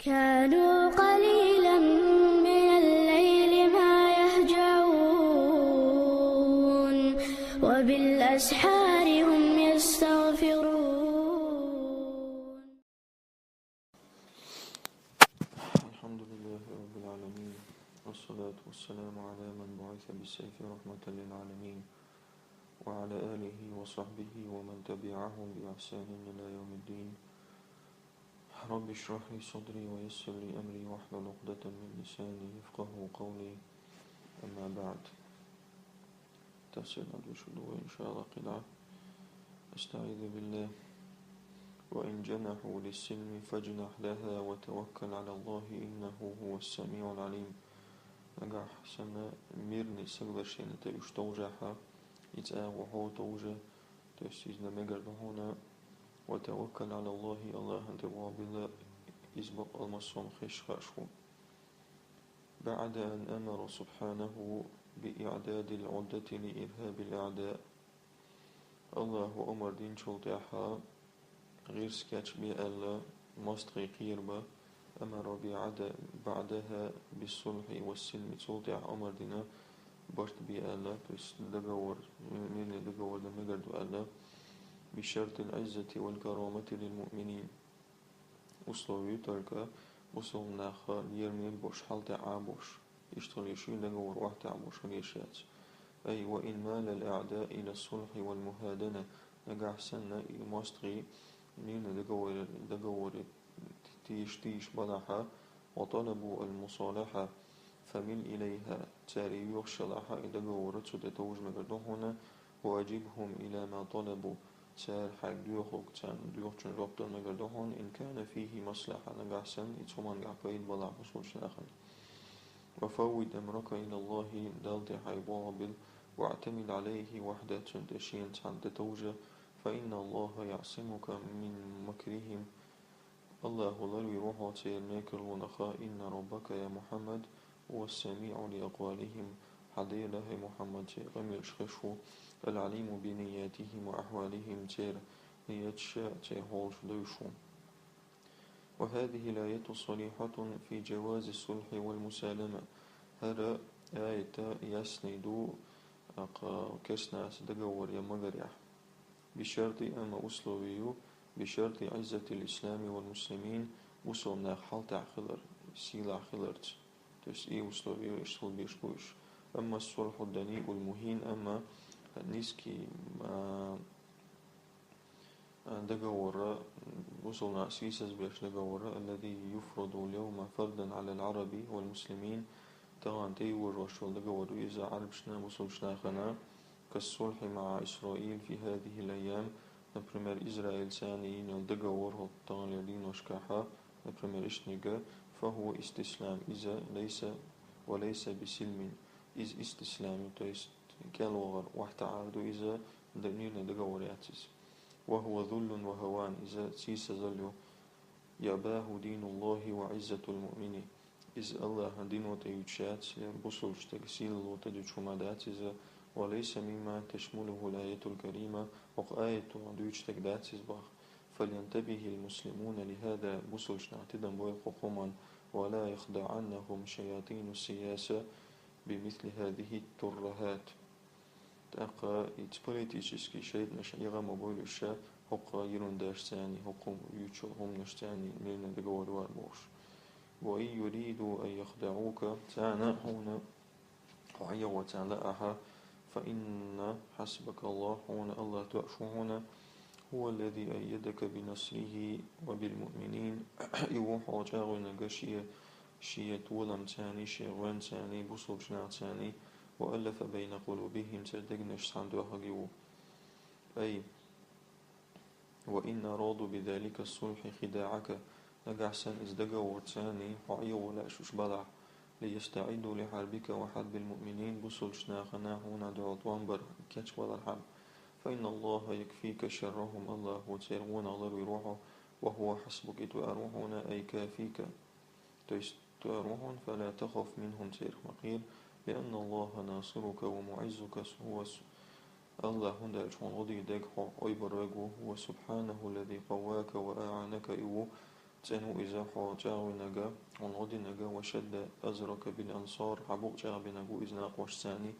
كانوا قليلا من الليل ما يهجعون وبالأسحار هم يستغفرون. الحمد لله رب العالمين، والصلاة والسلام على من بعث بالسيف رحمة للعالمين، وعلى آله وصحبه ومن تبعهم بإحسان إلى يوم الدين. رب اشرح لي صدري ويسر لي أمري واحلل عقدة من لساني يفقه قولي. أما بعد، تفسير الشروط إن شاء الله قطعة. أستعيذ بالله. وإن جنحوا للسلم فاجنح لها وتوكل على الله إنه هو السميع العليم. نجح سنة ميرني سجل شيء تيش توجعها يتأه وهو توجه تيستيز نمجر هنا. وتوكل على الله الله أنت بالله يسبق المصوم خش خشو. بعد أن أمر سبحانه بإعداد العدة لإرهاب الأعداء، الله أمر دين شلتها غير سكتش بألا مستغي قيربا. أمر بعدها بالصلح والسلم شلتها أمر دينا برت بألا بس دقور من دقور دمجر ألا بشرط العزة والكرامة للمؤمنين. أصلوي تركا أصل ناخا يرمي بوش حالة عابوش يشتغل يشيل دقور واحد عابوش وليشات. أي وإن مال الأعداء إلى الصلح والمهادنة نجح سنة مستغي من دقور تيش بلحة وطلبوا المصالحة فمل إليها تاري يخشلها إذا قورت تتوج مقدوحنا واجبهم إلى ما طلبوا تار حق ديوخ ربط مقدوحن إن كان فيه مصلحة نجح سن إتسومان قايد بلع بصول شلاخن. وفوض أمرك إلى الله دالت حيبابل واعتمد عليه وحدة تشين تتوجه فإن الله يعصمك من مكرهم. الله لا يروح تيرنيكر ونخا إن ربك يا محمد هو السميع لأقوالهم حدي له محمد غمير شخشو العليم بنياتهم وأحوالهم تير نيتشاء تيهول شدوشو. وهذه الآية صريحة في جواز الصلح والمسالمة. هذا آية يسندو كسنا سدقور يمغريح بشرط أما أسلوبيو بشرط عزة الإسلام والمسلمين وصلنا حالة خلر سيلا خلرت تس إيه أسلوبيو إشتغل بيشكوش. أما الصلح الدنيء المهين أما نسكي دقور وصلنا سيسز بيش دقور الذي يفرض اليوم فردا على العرب والمسلمين تغان تيور وشول دقور إذا عربشنا وصلشنا خنا كالصلح مع إسرائيل في هذه الأيام. نبرمير إسرائيل ثانيين الدقور هالطان يدين وشكاحا نبرمير إشنيقا فهو استسلام إذا وليس بسلم إذ استسلام تيست كالوغر واحتعادو إذا دنينا دقور ياتيس. وهو ذل وهوان إذا سيس ذلو يباه دين الله وعزة المؤمنين إذ الله دين وتيوتشات بصلش تكسيل وتدوش مدات إذا وليس مما تشمله الآية الكريمة وآية دوش تكدات إزباخ. فلينتبه المسلمون لهذا بصلش نعتدا بويقوما ولا يخدعنهم شياطين السياسة بمثل هذه الترهات. تأقى إتبوليتيشسكي شيء نشعيغا مبول الشا هقا يرون داش ثاني هقوم يوتشو هم نشتاني من دقور واربوش. وإن يريدوا أن يخدعوك تانا هنا وعيا وتعلقها فإن حسبك الله هنا الله تأشوهنا هو الذي أيدك بنصره وبالمؤمنين. يوحو جاغنا قشية شية ولم تاني شيغوان تاني بصوبشنا تاني وألف بين قلوبهم تردقنش صندوها قيو. أي وإن أرادوا بذلك الصلح خداعك نجح سن إزدقا ورتاني وعيو ولا أشوش بلع ليستعدوا لحربك وحرب المؤمنين بصلشنا خناهونا دعوتوان بر كاتش ولا الحرب. فإن الله يكفيك شرهم الله وتيرون الله يروحه وهو حسبك تأروحنا أي كافيك تأروحون فلا تخف منهم تير مقير لأن الله ناصرك ومعزك هو الله هندا شون غدي دقحو أي برغو هو سبحانه الذي قواك وأعانك إيو تنو إذا حو جاوي نجا ونغدي نجا وشد أزرك بالأنصار حبوق جاء بنجو إذناق وشساني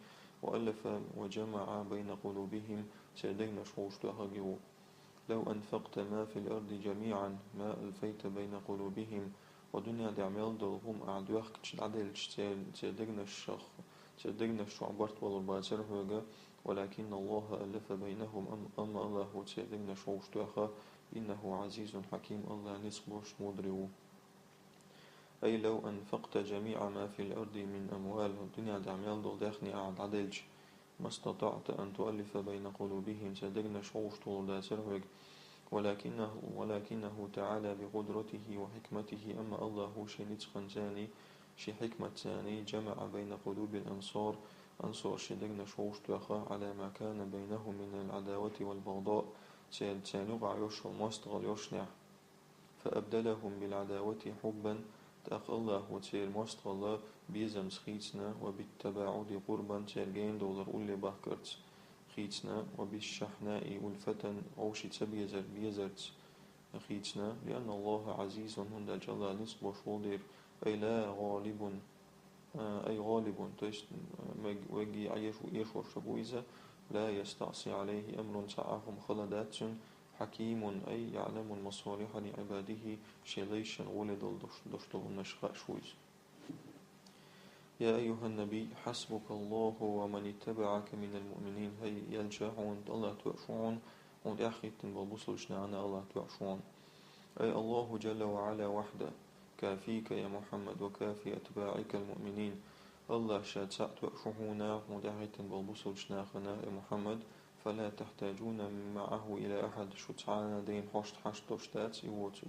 وألف وجمع بين قلوبهم سيدين شوش تهجو لو أنفقت ما في الأرض جميعا ما ألفيت بين قلوبهم ودنيا دعمل دلهم أعدوخ عدل سيدين الشخ سيدين الشعبرت والباسر هوجا ولكن الله ألف بينهم أما الله سيدين شوش تهجو إنه عزيز حكيم الله نسبوش مدرو أي لو أنفقت جميع ما في الأرض من أموال الدنيا دعميال دول داخني أعد عدلج ما استطعت أن تؤلف بين قلوبهم سدقنا شوش طول داسرهج ولكنه تعالى بقدرته وحكمته أما الله شي نتقن ثاني شي حكمة ثاني جمع بين قلوب الأنصار أنصار شدقنا شوش تأخى على ما كان بينهم من العداوة والبغضاء سينقع يوش ومستغل يوشنع فأبدلهم بالعداوة حبا تأخ الله وتسير مستغل بيزم خيتنا وبالتباعد قربا تيرجين دولار أولي بحكرت خيتنا وبالشحناء والفتن أوشي تبيزر بيزرت خيتنا لأن الله عزيز هند جل نصب وشولير أي لا غالب أي غالب وجي عيش وإيش وشبويزة لا يستعصي عليه أمر سعاهم خلدات حكيم أي يعلم المصالح لعباده شليش ولد دشتو النشقاء شويز يا أيها النبي حسبك الله ومن اتبعك من المؤمنين هي يلجعون الله تؤشعون ودأخيتن بالبصلشنا عنا الله تؤشعون أي الله جل وعلا وحده كافيك يا محمد وكافي أتباعك المؤمنين الله شاد تؤشعونا ودأخيتن بالبصلشنا خنا يا محمد فلا تحتاجون معه إلى أحد شتعانا دين حشت دوشتات يوتل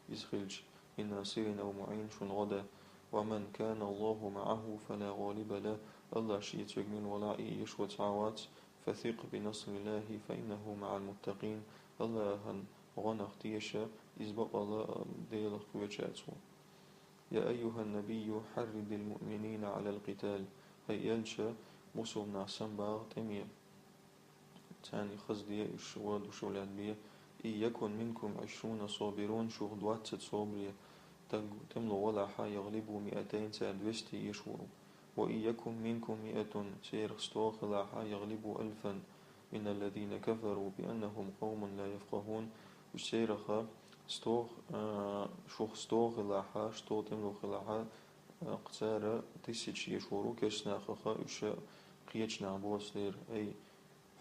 يسخلج إن سيرنا ومعين شن غدا ومن كان الله معه فلا غالب له الله شيء من ولا يشوت عوات فثق بنصر الله فإنه مع المتقين الله هن غنى اختيشا إزبق الله ديل اختوشاتو يا أيها النبي حرد المؤمنين على القتال هي يلشا مصر نعسن باغ تمية تاني خزدية الشواد وشولاد بيه إن يكن منكم 20 صابرون شغدوات صابرية تملو وضعها يغلبوا 200 سادوستي يشوروا وإن يكن منكم 100 سير استوخ لعها يغلبوا 1000 من الذين كفروا بأنهم قوم لا يفقهون وسيرخا ستوخ شوخ ستوخ لعها شتو تملو خلعها قتارة تسيج يشوروا كشناخخا وشا قيتشنا بوسلير أي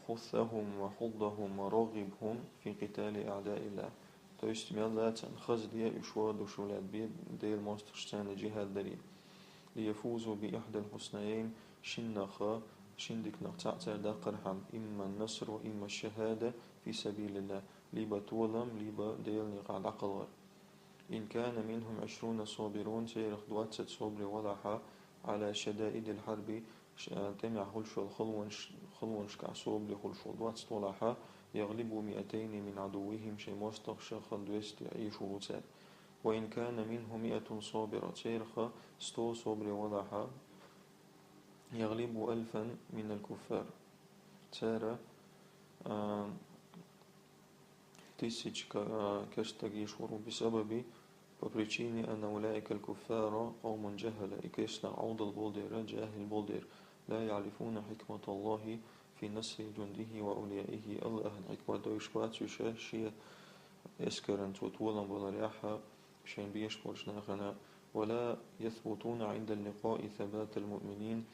حثهم وحضهم ورغبهم في قتال أعداء الله то есть ميلاتن خزدية يشوى دوشولات بي ديل مستشتان جهاد دري ليفوزوا بإحدى الحسنيين شنخا شندك نقطع دا قرحم إما النصر وإما الشهادة في سبيل الله ليبا تولم ليبا ديل نقعد عقلور إن كان منهم 20 صابرون سيرخ دواتت صبر وضحا على شدائد الحرب تمع خلشو الخلونش كعصوب لخلشو دواتت طولحا يغلبوا 200 من عدوهم شي مستخشى خلدوست يعيشوا وتسال وإن كان منه 100 صابرة سيرخة ستو صبر وضحا يغلبوا 1000 من الكفار تارة تسج كشتغيشورو بسبب وبريتشيني أن أولئك الكفار قوم جهل إكيسنا عوض البولدير جاهل بولدير لا يعرفون حكمة الله في نصر جنده وأوليائه الله حكمة دوشبات يشاشية يسكرن توتولا بلرياحة شين بيشبرش ناخنا ولا يثبتون عند اللقاء ثبات المؤمنين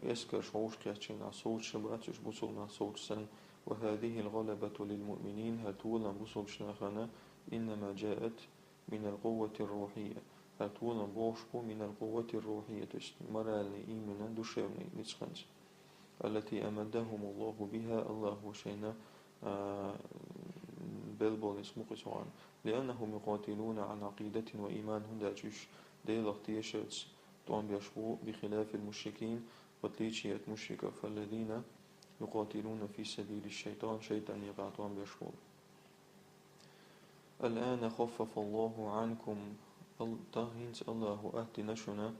يسكر شعوش كاتشين عصوت شبات يشبصون عصوت سن وهذه الغلبة للمؤمنين هتولا بصوت ناخنا إنما جاءت من القوة الروحية هتولا بوشبو من القوة الروحية مرال إيمنا دوشيوني نتخنش التي أمدهم الله بها الله وشينا بلبل اسمه سواء لأنهم يقاتلون عن عقيدة وإيمان هنداجش ديل اختيشت طعم بيشبو بخلاف المشركين وتليشية مشركة فالذين يقاتلون في سبيل الشيطان شيطان يقاطعون بيشبو الآن خفف الله عنكم تهينت الله أهتنشنا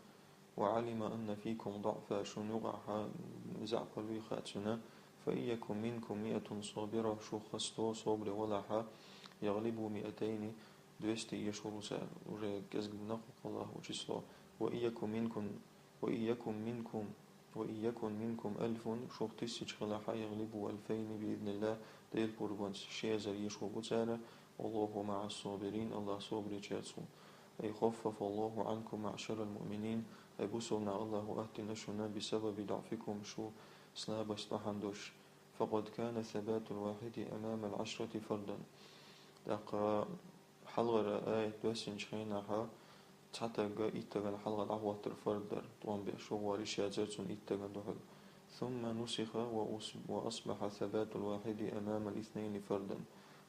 وعلم أن فيكم ضعفا شنوغها زعق الويخاتنا فإن يكن منكم 100 صابرة شخصتو صبر ولحا يغلبوا 200 200 يشهر уже كذب الله число وإيكم منكم وإيكم منكم وإيكم منكم ألف شوف تسيج خلاحا يغلبوا ألفين بإذن الله ديل بوربانس شيزر يشهر بتانا والله مع الصابرين الله صابر جاتسو أي خفف الله عنكم معشر المؤمنين أي بسونا الله أهتنا شنا بسبب ضعفكم شو سلاب استحندوش فقد كان ثبات الواحد أمام العشرة فردا دقا حلغة آية دوسين شخينها تحتاجا إتغن حلغة عواتر فردر طوان بيشو ورشا زرتون إتغن دهل ثم نسخ وأصبح ثبات الواحد أمام الاثنين فردا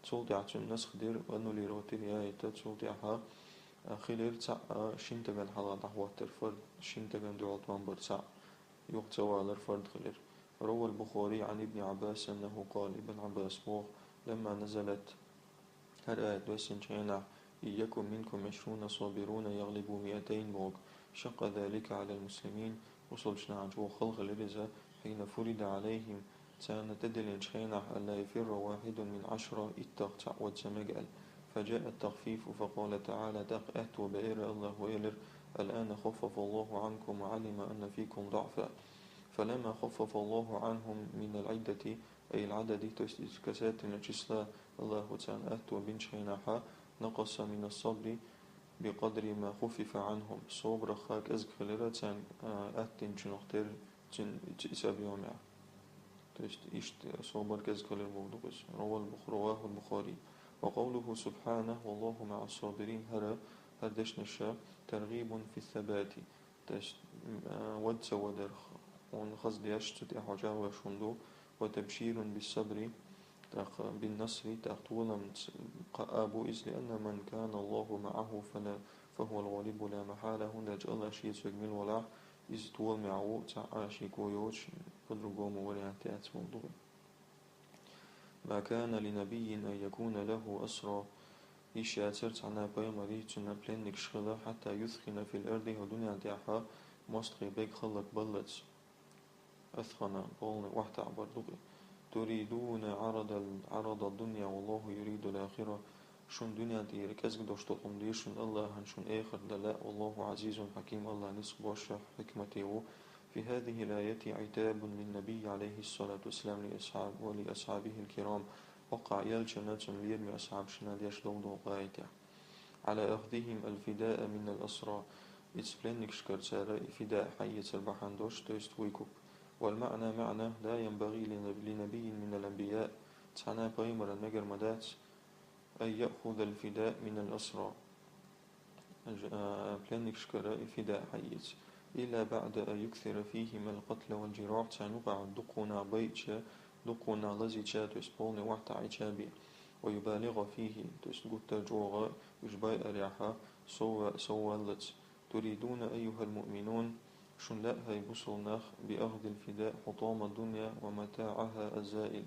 تولدعت النسخ دير وأنو ليروتي آية تولدعها خلير تاع شنتغن حلغة عواتر فرد شنتغن دعوة طوان برتاع يقتوى على الفرد خلير روى البخاري عن ابن عباس أنه قال ابن عباس بوغ لما نزلت هالآية دوسين شينا إيكم منكم 20 صابرون يغلبوا 200 بوغ شق ذلك على المسلمين وصل شنا جو خلق الرزا حين فرض عليهم تانا تدلين شينا ألا يفر واحد من 10 اتقطع وتسمجل فجاء التخفيف فقال تعالى دق أهتوا بئر الله وإلر الآن خفف الله عنكم وعلم أن فيكم ضعفا فلما خفف الله عنهم من العدة أي العدد تسكسات الجسلا الله تعالى أهتوا بن شيناحا نقص من الصبر بقدر ما خفف عنهم صبر خاك أزكالرة تان أهتن جنختر تن إساب يومع إشت صبر كأزكالر موضوعس رواه البخاري وقوله سبحانه والله مع الصابرين هردش نشا ترغيب في الثبات ودس ودرخ ونخصد يشتت حجا وشندو وتبشير بالصبر بالنصر طولا أبو إذ لأن من كان الله معه فهو الغالب لا محالة نج الله شيء سجمل ولا إذ طول معه تعاشي كويوش قدرقو مولي تأت موضوع ما كان لنبي أن يكون له أسرى إشياتر عنا بيمري تنا بلنك شغلة حتى يثخن في الأرض ودنيا دعها مصطغي بيك خلق بلت أثخنا بولن وحت عبر لغي تريدون عرض الدنيا والله يريد الآخرة شون دنيا دير كزق دوشتقم ديشون الله هنشون آخر لا والله عزيز حكيم الله نسق باشا حكمته في هذه الآية عتاب للنبي عليه الصلاة والسلام ولأصحابه الكرام وقع يلجنة ليرمي أصحاب شناد يشلون وقايته على أخذهم الفداء من الأسرى إتسبلنك شكرتارا فداء حية البحندوش تيستويكوب والمعنى معنى لا ينبغي لنبي من الأنبياء تعنى قيمر النجر مدات أن يأخذ الفداء من الأسرى بلنك شكرا فداء حية إلا بعد أن يكثر فيهم القتل والجراح تعنوقع دقنا بيتش دقنا لزيجا تسبون وحت عجابي ويبالغ فيه تسقط جوغا يجباي أريحا سوالت تريدون أيها المؤمنون شن لا هاي بصلناخ بأخذ الفداء حطام الدنيا ومتاعها الزائل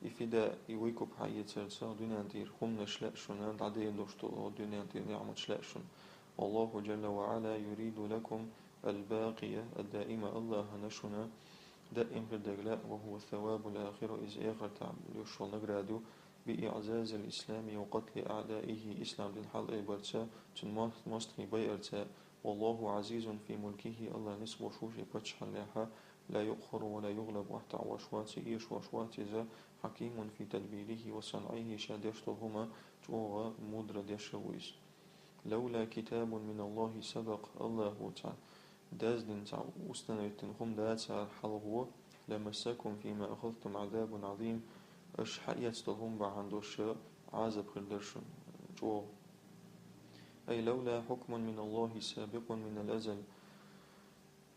الفداء يويكب حية سلسة دنيا دير خمنا شلأشن عند عدين دوشتو دنيا دير نعمة شلأشن والله جل وعلا يريد لكم الباقية الدائمة الله نشنا دائم في الدجلاء وهو الثواب الآخر إذ آخر تعمل يشعل نقرادو بإعزاز الإسلام وقتل أعدائه إسلام للحل إبرتا تنمستغي بيئرتا والله عزيز في ملكه الله نسب وشوش بتشح لها لا يؤخر ولا يغلب وحتى وشوات إيش وشوات ذا حكيم في تدبيره وصنعه شادشتهما جوغا مدر دشويس لولا كتاب من الله سبق الله تعالى دازدن تاع وستنويتن خم داتsa حلغو لمسكم فيما أخذتم عذاب عظيم أش حياتهم بعندوش عازب خلدرشن جو أي لولا حكم من الله سابق من الأزل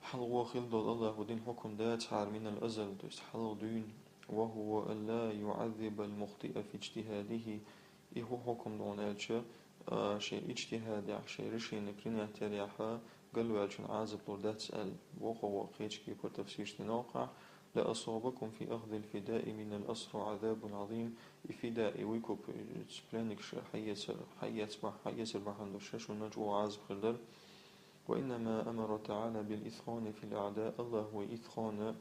حلغو خلد الله ودين حكم دات حار من الأزل حلغ دين وهو ألا يعذب المخطئ في اجتهاده إيه حكم دونالش شيء اجتهاد شيء رشي نكرين اعتريحا قالوا عشان عازب لردات سأل وقوا قيتشكي پر تفسير تنوقع لأصابكم في أخذ الفداء من الأسر عذاب عظيم الفداء ويكو سبلانك حيات بحند الشاش ونجو عازب خلدر وإنما أمر تعالى بالإثخان في الأعداء الله هو إثخان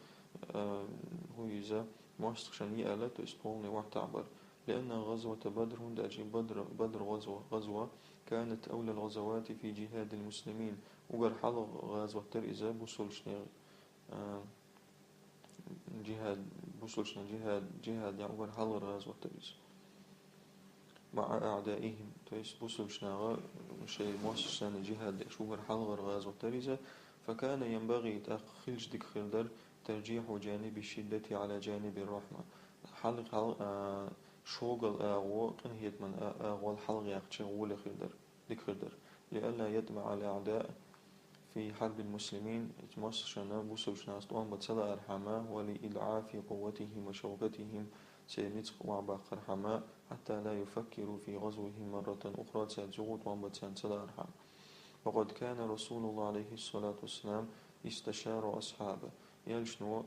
هو يزا مواستخشان يألا تسبون وحتعبر لأن غزوة بدر داجي بدر غزوة كانت أولى الغزوات في جهاد المسلمين. وقال حلق غزوة ترئزة بوصلشنا جهاد بوصلشنا جهاد يعني وقال حلق غزوة ترئزة مع أعدائهم تيس بوصلشنا شيء موسسنا جهاد شو قال حلق غزوة ترئزة. فكان ينبغي تأخيل ديك خلدر ترجيح جانب الشدة على جانب الرحمة. حلق شوغل أغو قنهيت من أغو الحلق يقتشغول خلدر ديك خلدر لئلا يدمع الأعداء في حرب المسلمين اتمسشنا بوسوشنا أسطوان بتسلا أرحما ولإضعاف قوتهم وشوكتهم سينتق وعباق أرحما حتى لا يفكروا في غزوهم مرة أخرى سيزغط وانبتسان سلا أرحما. وقد كان رسول الله عليه الصلاة والسلام استشار أصحابه يلشنو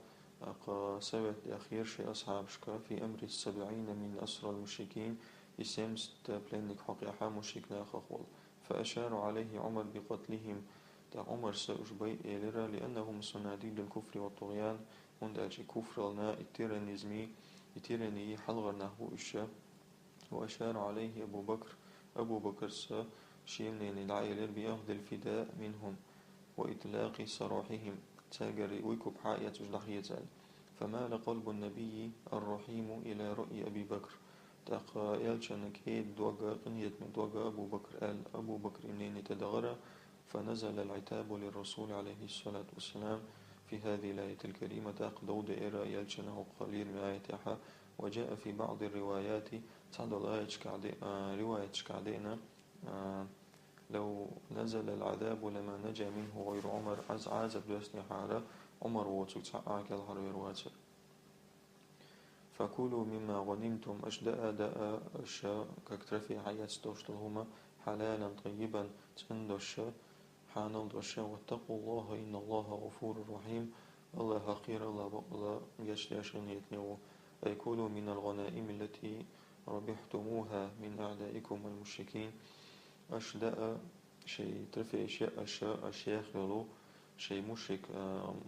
سوت الأخير شي أصحاب شكا في أمر 70 من أسرى المشركين يسمس تبلنك حقيقة مشركنا خخول. فأشار عليه عمر بقتلهم عمر سأجبي إليرا لأنهم صناديد الكفر والطغيان من داجي كفر لنا التيراني حلغر نحو إشا. وأشار عليه أبو بكر شينين العائلة بأخذ الفداء منهم وإطلاق سراحهم تاجري ويكب حائية تجدحية تال. فمال قلب النبي الرحيم إلى رأي أبي بكر تاقا يالشان كيد دوغا قنيت من دوغا أبو بكر إنين تدغر. فنزل العتاب للرسول عليه الصلاة والسلام في هذه الآية الكريمة تاق دود إرى يالشانه قليل من آياتها. وجاء في بعض الروايات تعد الآية رواية شكعدينا لو نزل العذاب لما نجا منه غير عمر عازب دوسني حارة عمر وتسعاك الحرير واتر. فكلوا مما غنمتم أشداء داء الشاء كاكترفي حياة ستوشتلهما حلالا طيبا تندش حانل دشا. واتقوا الله إن الله غفور رحيم. الله حقير الله بقلا يشتاشن يتنو. أي كلوا من الغنائم التي ربحتموها من أعدائكم المشركين. أشداء شيء ترفي أشياء خلو شيء مشرك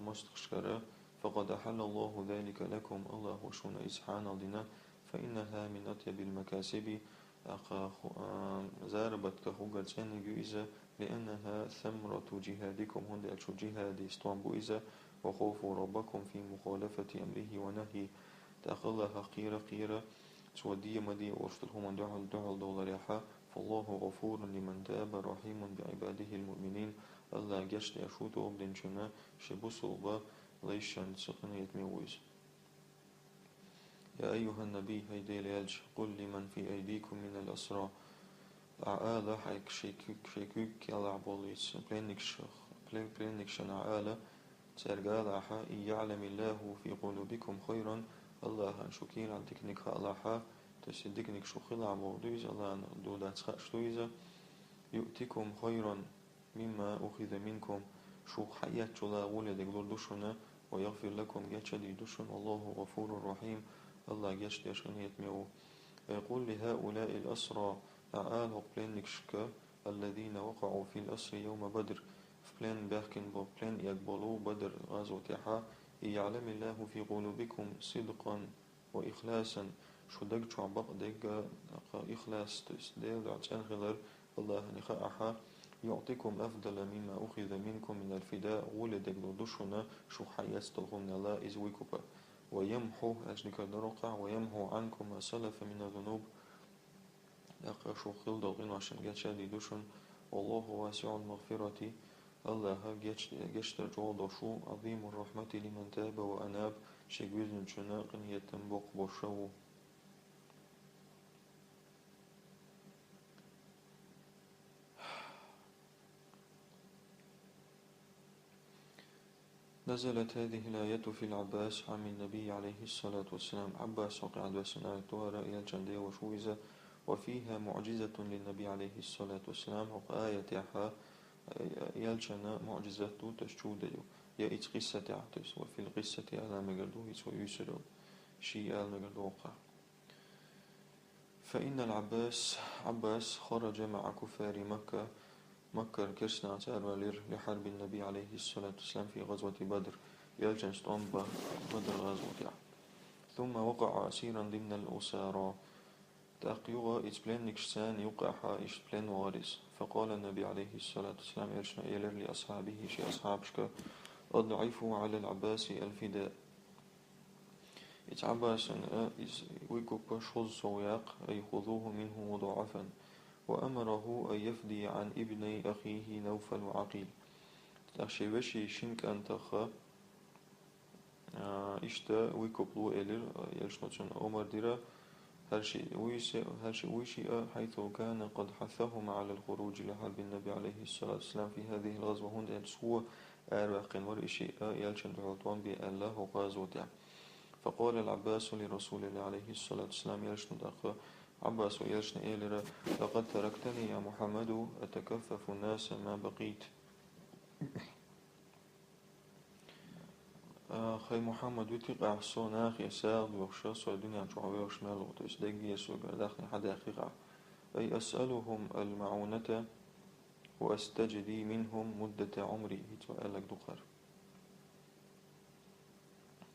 مستخشكرة. فقد أحل الله ذلك لكم الله وشون إسحان لنا فإنها من أطيب المكاسب زاربت كخوغل سنجوئزة لأنها ثمرة جهادكم هند ألشو جهاد استوانبوئزة. وخوفوا ربكم في مخالفة أمره ونهي تأخذها قيرة تودي مدي واشتلهم دعال دولاريحا. فالله غفور لمن تاب رحيم بعباده المؤمنين. الله جشت يشوتو بدنشنا شبسوا با ليشان سقنية ميويز. يا أيها النبي هيدي ليالج قل لمن في أيديكم من الأسرى عآلة حيك شيكوك يلعبوليس بلينك شن عآلة ترقال عحا إن يعلم الله في قلوبكم خيرا الله شكير عن تكنيك الله تسدكنك شو خلع موضوعز الله دولات خاشتويزة يؤتكم خيرا مما أخذ منكم شو حيات شلا ولدك دول دشنا ويغفر لكم يشدي دشن والله غفور رحيم. الله يشدي يشن يتميو. يقول لهؤلاء الأسرى أعاله بلينك شكا الذين وقعوا في الأسر يوم بدر فلان باكن بلان يقبلوا بدر غزوة يعلم الله في قلوبكم صدقا وإخلاصا شو دق شو عبق دق إخلاص تسديل عشان غلر الله نخاءها يعطيكم أفضل مما أخذ منكم من الفداء ولدك دشنا شو حيستلهم الله إزويكوبا. ويمحو أجنك الرقع ويمحو عنكم ما سلف من الذنوب أقا شو خلد الغنو عشان جاتشادي دشن. والله واسع المغفرة الله جشتر جوض شو عظيم الرحمة لمن تاب وأناب شجوز شناق يتنبق بشو. نزلت هذه الآية في العباس عم النبي عليه الصلاة والسلام. عباس وقع عباسنا توارى إلى الجندية وشويزة وفيها معجزة للنبي عليه الصلاة والسلام. وآية يالجنا معجزة تشجود يا إت قصة عتس وفي القصة على مجردو يسر شيء على مجردو وقع. فإن عباس خرج مع كفار مكة كرسنا تارولير لحرب النبي عليه الصلاة والسلام في غزوة بدر يالجن ستومبا بدر غزوة ثم وقع أسيرا ضمن الأسارى تأقيوغا إتبلين نكشسان يوقعها إشتبلين وارز. فقال النبي عليه الصلاة والسلام إرشنا إيلر لأصحابه شي أصحابشك أضعفوا على العباس الفداء. إتعباس ويكو بشوز سوياق أي خذوه منه مضاعفا. وأمره أن يفدي عن ابني أخيه نوفل وعقيل. تأخشي وشي شنك أنتخا إشتا ويكو بلو إلر يلشنوتشن أمر ديرا هرشي ويشي حيث كان قد حثهم على الخروج لحرب النبي عليه الصلاة والسلام في هذه الغزوة هند السوء أرواقين ورئيشي يلشن دعوتوان بأله غازوة. فقال العباس لرسول الله عليه الصلاة والسلام يلشن داخل عباس يلشن إيلر لقد تركتني يا محمد أتكفف الناس ما بقيت. خي محمد ويتق أحسن أخي ساغ بيخشى سوى الدنيا جوعي وشمال وتوس دقي يسوع داخل حدا أخيقا. أي أسألهم المعونة وأستجدي منهم مدة عمري هيتو ألك دقر.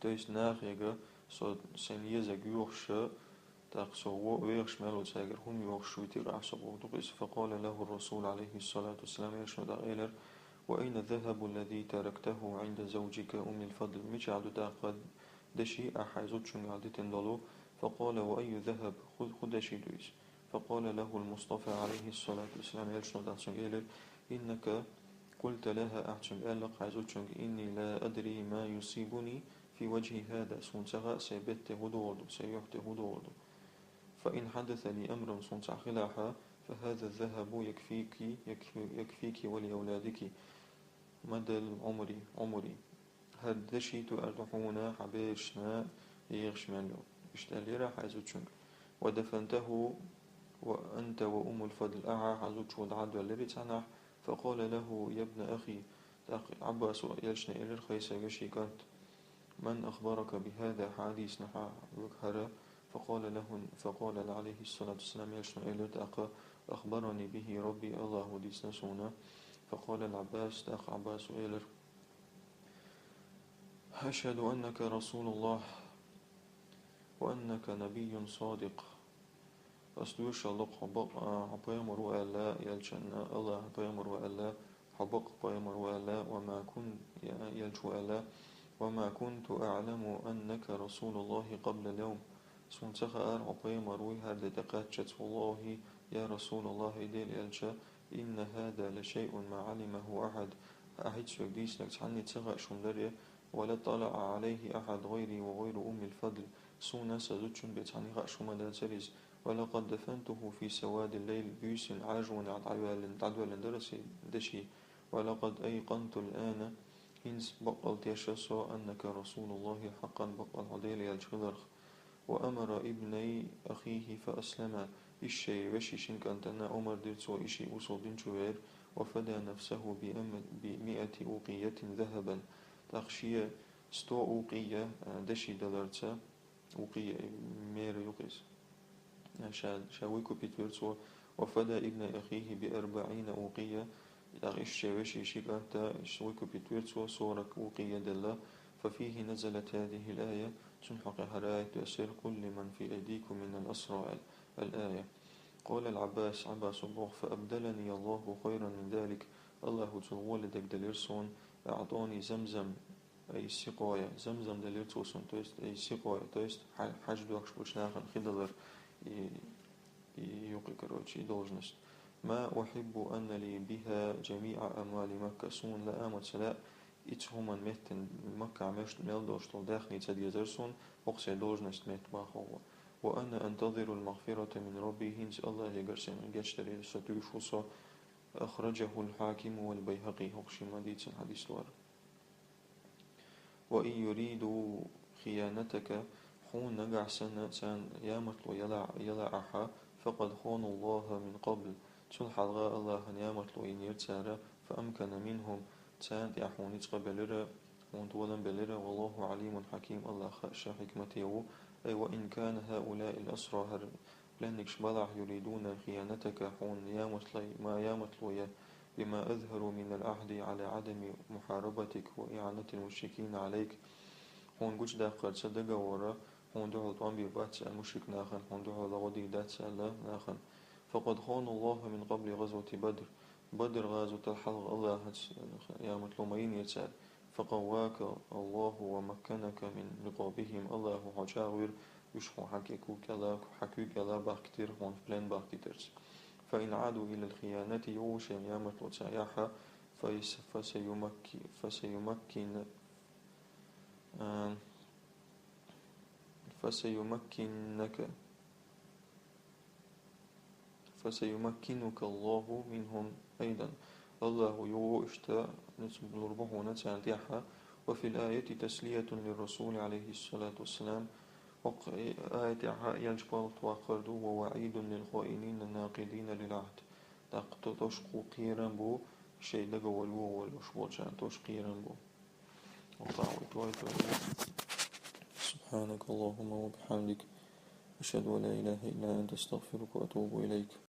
توس ناخيقا سو سنيزا يخشى تاقسو ويخشمال وتساقر هم يخشى ويتق أحسن وتقس. فقال له الرسول عليه الصلاة والسلام يشنو داغيلر وأين الذهب الذي تركته عند زوجك أم الفضل مش عدو تاقد دشي أحيزوت شن عدتن دلو. فقال وأي ذهب خد دشي دويس. فقال له المصطفى عليه الصلاة والسلام يلشنو داغيلر إنك قلت لها أحسن قال حيزوت شن إني لا أدري ما يصيبني في وجه هذا سنتغا سيبت هدود سيحت هدود. فإن حدث لي أمر سنتع خلاحا فهذا الذهب يكفيك ولأولادك مدى عمري هدشي تأرحونا حبيشنا يغشمالو اشتاليرا حيزوتشنك ودفنته وأنت وأم الفضل أعا حزوتش ودعادو اللي. فقال له يا ابن أخي عباس يلشنا إلى الخيسة يشي كانت من أخبرك بهذا حديث نحا وكهرا. فقال عليه الصلاة والسلام يلشنا إلى أخبرني به ربي الله ديس نسونا. فقال العباس تأخ عباس إيلر أشهد أنك رسول الله وأنك نبي صادق. أسلوش الله حبق حبيمر وألا يلشن الله حبيمر وألا حبق حبيمر وألا وما كنت يلشو ألا وما كنت أعلم أنك رسول الله قبل اليوم. سنتخ حبيمر وهرد دقاتشت والله يا رسول الله ديل يلشا إن هذا لشيء ما علمه أحد أحد سيديس لك عني تغى شمدرية ولا طلع عليه أحد غيري وغير أم الفضل. سونا سزوتشن بيتعني غاشوما داتريز. ولقد دفنته في سواد الليل بيس عاجون عدوال درس دشي. ولقد أيقنت الآن هنس بقلت يشسو أنك رسول الله حقا بقل عديل يالشغدرخ. وأمر ابني أخيه فأسلم إشي وشي شنك أنتنا عمر ديرتو إشي أصول دين شوير. وفدى نفسه ب100 أوقية ذهبا تخشية 100 أوقية دشي دولارتا أوقية مير يقيس شاويكو بيتورتو. وفدى ابن أخيه ب40 أوقية إشي وشي شيك أهتا شاويكو بيتورتو صورك أوقية دلا. ففيه نزلت هذه الآية تنحق هراية تأسير كل من في أيديكم من الأسرى الآية. قال العباس عباس الله فأبدلني الله خيرا من ذلك. الله تولدك دليرسون أعطاني زمزم أي سقاية زمزم دليرسون تويست أي سقاية تويست حاج دوكش بوشناخن خدلر يوقي كروتشي دولجنست. ما أحب أن لي بها جميع أموال مكة سون لآمت سلاء إتهما مهتن مكة عمشت ميلدوشتل داخني تديزرسون أقسي دولجنست مهت باخوة. وأنا أنتظر المغفرة من ربي هنس الله يقرسن الجشتري ستوشوصا. أخرجه الحاكم والبيهقي هقشي مديت الحديث الور. وإن يريدوا خيانتك حون نقع سنة يامتلو يلعها فقد خون الله من قبل. تلح الله يامتلو إن يرتارا فأمكن منهم تان يحون تقبلر وانتولن بلر. والله عليم حكيم الله خاشى حكمته. أي وإن كان هؤلاء الأسرى لأنك شبلع يريدون خيانتك حون ما يامتلو بما أظهر من العهد على عدم محاربتك وإعانة المشركين عليك. حون قج داقر صدق ورا حوندو طوامبي باتس المشرك ناخن حوندو لغدي داتس الله ناخن فقد خان الله من قبل غزوة بدر غزوة الحلق الله يا مطلومين يتسال فقواك الله ومكنك من رقابهم الله حجاور يشحو حكيكو كلا حكيك لا باكتير هون فلان باكتيرز فإن عادوا إلى الخيانة يوشي يا مطلوب سياحة فسيمكن فسيمكنك فسيمكنك الله منهم أيضا الله يو اشتا نسب الربح ونتسانتيحة وفي الآية تسلية للرسول عليه الصلاة والسلام آية ينجبال توقردو ووعيد للخائنين الناقضين للعهد تقط تشقو قيرا بو شيء لقوا الوو والوشبوت شان تشقيرا بو سبحانك اللهم وبحمدك أشهد أن لا إله إلا أنت أستغفرك وأتوب إليك